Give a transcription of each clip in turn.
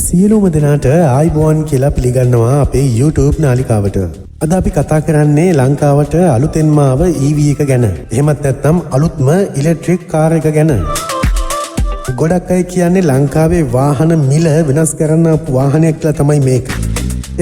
සියලුම දෙනාට ආයිබෝන් කියලා පිළිගන්නවා අපේ YouTube නාලිකාවට. අද අපි කතා කරන්නේ ලංකාවට අලුතෙන්ම ආව EV එක ගැන. එහෙමත් නැත්නම් අලුත්ම ඉලෙක්ට්‍රික් කාර් එක ගැන. ගොඩක් අය කියන්නේ ලංකාවේ වාහන මිල වෙනස් කරන්න වාහනයක් කියලා තමයි මේක.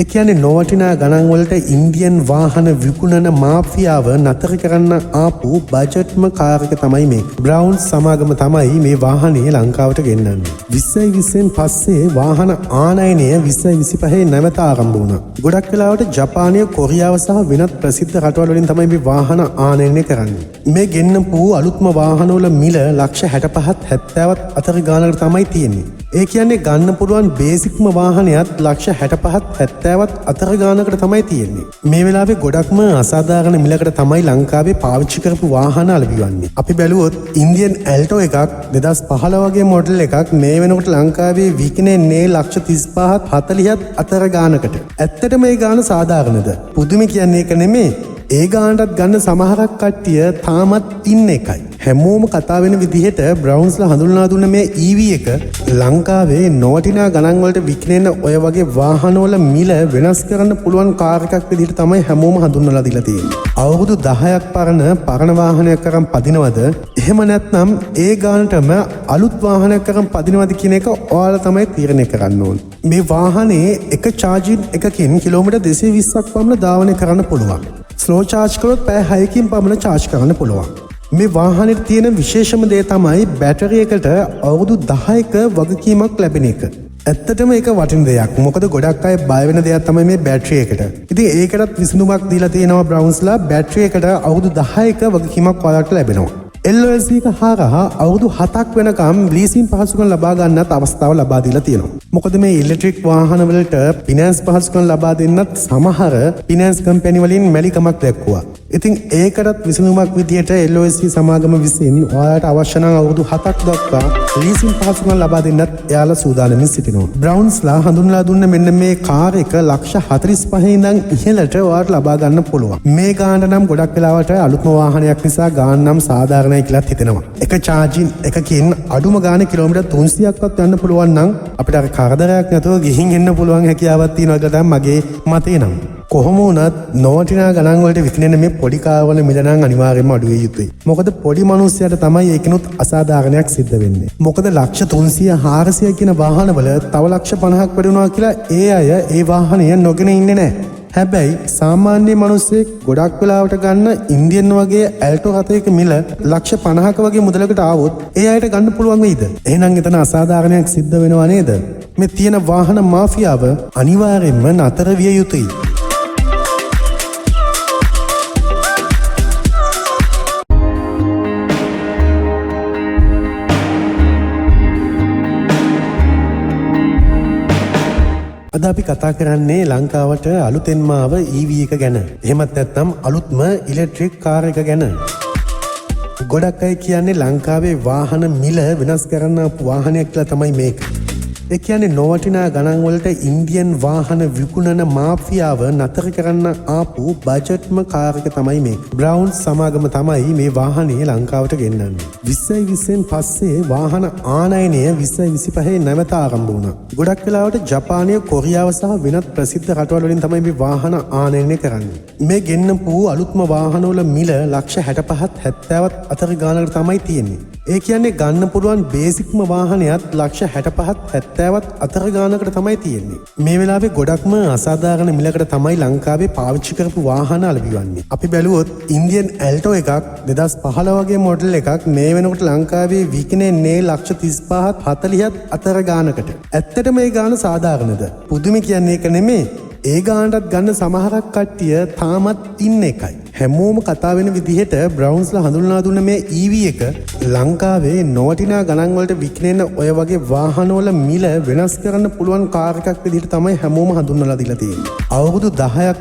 ඒ කියන්නේ නොවටිනා ගණන් වලට ඉන්දියන් වාහන විකුණන මාෆියාව නතර කරන්න ආපු බජට්ම කාර් එක තමයි මේක. බ්‍රවුන්ස් සමාගම තමයි මේ වාහනේ ලංකාවට ගෙන්නන්නේ. 2020න් පස්සේ වාහන ආනයනය 2025 නැවත ආරම්භ වුණා. ගොඩක් වෙලාවට ජපානය, කොරියාව සහ වෙනත් ප්‍රසිද්ධ රටවල් වලින් තමයි මේ වාහන ආනයනය කරන්නේ. මේ ගෙන්නපු අලුත්ම වාහන වල මිල ලක්ෂ 65ත් 70ත් අතර ගානකට තමයි තියෙන්නේ. ඒ කියන්නේ ගන්න පුළුවන් බේසික්ම වාහනයත් ලක්ෂ 65ත් 70ත් අතර ගානකට තමයි තියෙන්නේ. මේ වෙලාවේ ගොඩක්ම අසාධාරණ මිලකට තමයි ලංකාවේ පාවිච්චි කරපු වාහන අලවිවන්නේ. අපි බැලුවොත් ඉන්දියන් ඇල්ටෝ එකක් 2015 වගේ මොඩල් එකක් මේ වෙනකොට ලංකාවේ විකිණෙන්නේ ලක්ෂ 35ත් 40ත් අතර ගානකට. ඇත්තටම මේ ගාන සාධාරණද? පුදුම කියන්නේ ඒක නෙමෙයි. ඒ ගානටත් ගන්න සමහරක් කට්ටිය තාමත් ඉන්න එකයි. හැමෝම කතා වෙන විදිහට බ්‍රවුන්ස්ලා හඳුන්වලා දුන්න මේ EV එක ලංකාවේ නොවටිනා ගණන් වලට විකිණෙන ඔය වගේ වාහනවල මිල වෙනස් කරන්න පුළුවන් කාර් එකක් විදිහට තමයි හැමෝම හඳුන්වලා දීලා තියෙන්නේ. අවුරුදු 10ක් පරණ වාහනයක් අරන් පදිනවද? එහෙම නැත්නම් ඒ ගානටම අලුත් වාහනයක් අරන් පදිනවද කියන එක ඔයාලා තමයි තීරණය කරන්න ඕනේ. මේ වාහනේ එක චාර්ජින් එකකින් කිලෝමීටර් 220ක් පමණ ධාවනය කරන්න පුළුවන්. ස්ලෝ චාර්ජ් කරොත් පැය 6කින් පමණ චාර්ජ් කරන්න පුළුවන්. මේ වාහනේට තියෙන විශේෂම දේ තමයි බැටරි එකට අවුරුදු 10ක වගකීමක් ලැබෙන එක. ඇත්තටම ඒක වටින දෙයක්. මොකද ගොඩක් අය බය වෙන දෙයක් තමයි මේ බැටරි එකට. ඉතින් ඒකටත් විසඳුමක් දීලා තියෙනවා බ්‍රවුන්ස්ලා. බැටරි එකට අවුරුදු 10ක වගකීමක් ඔයාලට ලැබෙනවා. LOLC එක හරහා අවුරුදු 7ක් වෙනකම් ලීසින් පහසුකම් ලබා ගන්නත් අවස්ථාව ලබා දීලා තියෙනවා. මොකද මේ ඉලෙක්ට්‍රික් වාහන වලට ෆිනෑන්ස් පහසුකම් ලබා දෙන්නත් සමහර ෆිනෑන්ස් කම්පැනි වලින් මැලිකමක් දැක්වුවා. ඉතින් ඒකටත් විසඳුමක් විදියට LOLC සමාගම විසින් ඔයාලට අවශ්‍ය නම් අවුරුදු 7ක් දක්වා ලීසින් පහසුකම් ලබා දෙන්නත් එයාලා සූදානම්ින් සිටිනවා. බ්‍රවුන්ස්ලා හඳුන්වලා දුන්න මෙන්න මේ කාර් එක ලක්ෂ 45 ඉඳන් ඉහළට ඔයාලට ලබා ගන්න පුළුවන්. මේ ගානට නම් ගොඩක් වෙලාවට අලුත්ම වාහනයක් නිසා ගාන නම් සාධාරණ කියලා හිතෙනවා. එක චාර්ජින් එකකින් අඩුම ගානේ කිලෝමීටර් 300ක්වත් යන්න පුළුවන් නම් අපිට අර කරදරයක් නැතුව ගිහින් එන්න පුළුවන් හැකියාවක් තියෙනවා කියලා තමයි මගේ මතය නම්. කොහොම වුණත් නොවටිනා ගණන් වලට විකිණෙන මේ පොඩි කාර් වල මිල නම් අනිවාර්යයෙන්ම අඩු විය යුතුයි. මොකද පොඩි මිනිස්සුන්ට තමයි ඒකිනුත් අසාධාරණයක් සිද්ධ වෙන්නේ. මොකද ලක්ෂ 300 400 කියන වාහනවල තව ලක්ෂ 50ක් වැඩි වුණා කියලා ඒ අය ඒ වාහනය නොගෙන ඉන්නේ නැහැ. හැබැයි සාමාන්‍ය මිනිස්සෙක් ගොඩක් වෙලාවට ගන්න ඉන්දියන් වගේ ඇල්ටෝ රථයක මිල ලක්ෂ 50ක වගේ මුදලකට ආවොත් ඒ අයට ගන්න පුළුවන් වෙයිද? එහෙනම් එතන අසාධාරණයක් සිද්ධ වෙනව නේද? මේ තියෙන වාහන මාෆියාව අනිවාර්යයෙන්ම නතර විය යුතුයි. අද අපි කතා කරන්නේ ලංකාවට අලුතෙන්ම ආව EV එක ගැන. එහෙමත් නැත්නම් අලුත්ම ඉලෙක්ට්‍රික් කාර් එක ගැන. ගොඩක් අය කියන්නේ ලංකාවේ වාහන මිල වෙනස් කරන්න වාහනයක් කියලා තමයි මේක. ඒ කියන්නේ නොවටිනා ගණන් වලට ඉන්දියන් වාහන විකුණන මාෆියාව නතර කරන්න ආපු බජට්ම කාර් එක තමයි මේක. බ්‍රවුන්ස් සමාගම තමයි මේ වාහනේ ලංකාවට ගෙන්නන්නේ. 2020න් පස්සේ වාහන ආනයනය 2025 නැවත ආරම්භ වුණා. ගොඩක් වෙලාවට ජපානය, කොරියාව සහ වෙනත් ප්‍රසිද්ධ රටවල් වලින් තමයි මේ වාහන ආනයනය කරන්නේ. මේ ගෙන්නපු අලුත්ම වාහන වල මිල ලක්ෂ 65ත් 70ත් අතර ගානකට තමයි තියෙන්නේ. ඒ කියන්නේ ගන්න පුළුවන් බේසික්ම වාහනයත් ලක්ෂ 65ත් 70ත් අතර ගානකට තමයි තියෙන්නේ. මේ වෙලාවේ ගොඩක්ම අසාධාරණ මිලකට තමයි ලංකාවේ පාවිච්චි කරපු වාහන අලවිවන්නේ. අපි බැලුවොත් ඉන්දියන් ඇල්ටෝ එකක් 2015 වගේ මොඩල් එකක් මේ වෙනකොට ලංකාවේ විකිණෙන්නේ ලක්ෂ 35ත් 40ත් අතර ගානකට. ඇත්තටම මේ ගාන සාධාරණද? පුදුම කියන්නේ ඒක නෙමෙයි. ඒ ගානටත් ගන්න සමහරක් කට්ටිය තාමත් ඉන්න එකයි. හැමෝම කතා වෙන විදිහට බ්‍රවුන්ස්ලා හඳුන්වලා දුන්න මේ EV එක ලංකාවේ නොවටිනා ගණන් වලට විකිණෙන ඔය වගේ වාහනවල මිල වෙනස් කරන්න පුළුවන් කාර් එකක් විදිහට තමයි හැමෝම හඳුන්වලා දීලා තියෙන්නේ. අවුරුදු 10ක්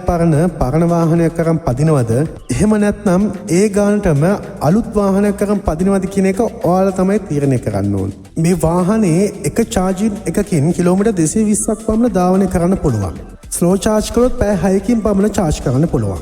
පරණ වාහනයක් අරන් පදිනවද? එහෙම නැත්නම් ඒ ගානටම අලුත් වාහනයක් අරන් පදිනවද කියන එක ඔයාලා තමයි තීරණය කරන්න ඕනේ. මේ වාහනේ එක චාර්ජින් එකකින් කිලෝමීටර් 220ක් පමණ ධාවනය කරන්න පුළුවන්. ස්ලෝ චාර්ජ් කරොත් පැය 6කින් පමණ චාර්ජ් කරන්න පුළුවන්.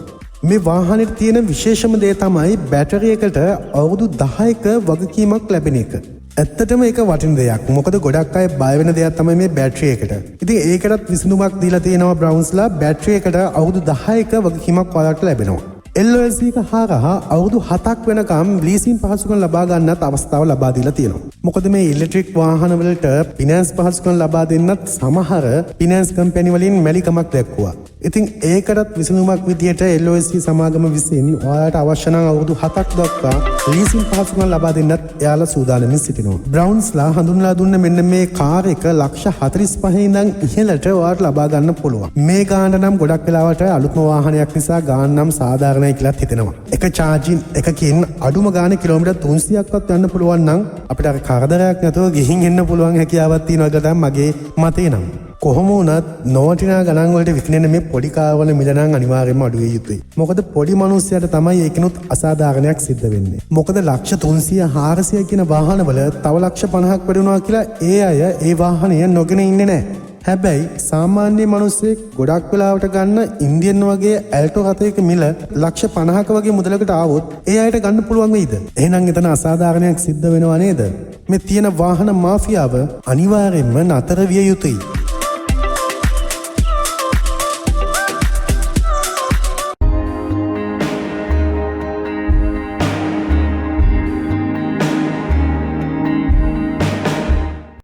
මේ වාහනේට තියෙන විශේෂම දේ තමයි බැටරි එකට අවුරුදු 10ක වගකීමක් ලැබෙන එක. ඇත්තටම ඒක වටින දෙයක්. මොකද ගොඩක් අය බය වෙන දෙයක් තමයි මේ බැටරි එකට. ඉතින් ඒකටත් විසඳුමක් දීලා තියෙනවා බ්‍රවුන්ස්ලා. බැටරි එකට අවුරුදු 10ක වගකීමක් ඔයාලට ලැබෙනවා. LOS එක හරහා අවුරුදු 7ක් වෙනකම් ලීසින් පහසුකම් ලබා ගන්නත් අවස්ථාව ලබා දීලා තියෙනවා. මොකද මේ ඉලෙක්ට්‍රික් වාහන වලට ෆිනෑන්ස් පහසුකම් ලබා දෙන්නත් සමහර ෆිනෑන්ස් කම්පැනි වලින් මැලිකමක් දැක්වුවා. ඉතින් ඒකටත් විසඳුමක් විදියට LOS සමාගම විසින් ඔයාලට අවශ්‍ය නම් අවුරුදු 7ක් දක්වා ලීසින් පහසුකම් ලබා දෙන්නත් එයාලා සූදානම්ින් සිටිනවා. බ්‍රවුන්ස්ලා හඳුන්වලා දුන්න මෙන්න මේ කාර් එක ලක්ෂ 45 ඉඳන් ඉහළට ඔයාලට ලබා ගන්න පුළුවන්. මේ ගානට නම් ගොඩක් වෙලාවට අලුත්ම වාහනයක් නිසා ගාන නම් සාධාරණ කියලාත් හිතෙනවා. එක චාර්ජින් එකකින් අඩුම ගානේ කිලෝමීටර් 300ක්වත් යන්න පුළුවන් නම් අපිට අර කරදරයක් නැතුව ගිහින් එන්න පුළුවන් හැකියාවක් තියෙනවා කියලා තමයි මගේ මතය නම්. කොහොම වුණත් නොවටිනා ගණන් වලට විකිනෙන මේ පොඩි කාර් වල මිල නම් අනිවාර්යයෙන්ම අඩු විය යුතුයි. මොකද පොඩි මිනිස්සුන්ට තමයි ඒකිනුත් අසාධාරණයක් සිද්ධ වෙන්නේ. මොකද ලක්ෂ 300 400 කියන වාහනවල තව ලක්ෂ 50ක් වැඩුණා කියලා ඒ අය ඒ වාහනය නොගෙන ඉන්නේ නැහැ. හැබැයි සාමාන්‍ය මිනිස්සෙක් ගොඩක් වෙලාවට ගන්න ඉන්දියන් වගේ ඇල්ටෝ රථයක මිල ලක්ෂ 50ක වගේ මුදලකට ආවොත් ඒ අයට ගන්න පුළුවන් වෙයිද? එහෙනම් එතන අසාධාරණයක් සිද්ධ වෙනව නේද? මේ තියෙන වාහන මාෆියාව අනිවාර්යයෙන්ම නතර විය යුතුයි.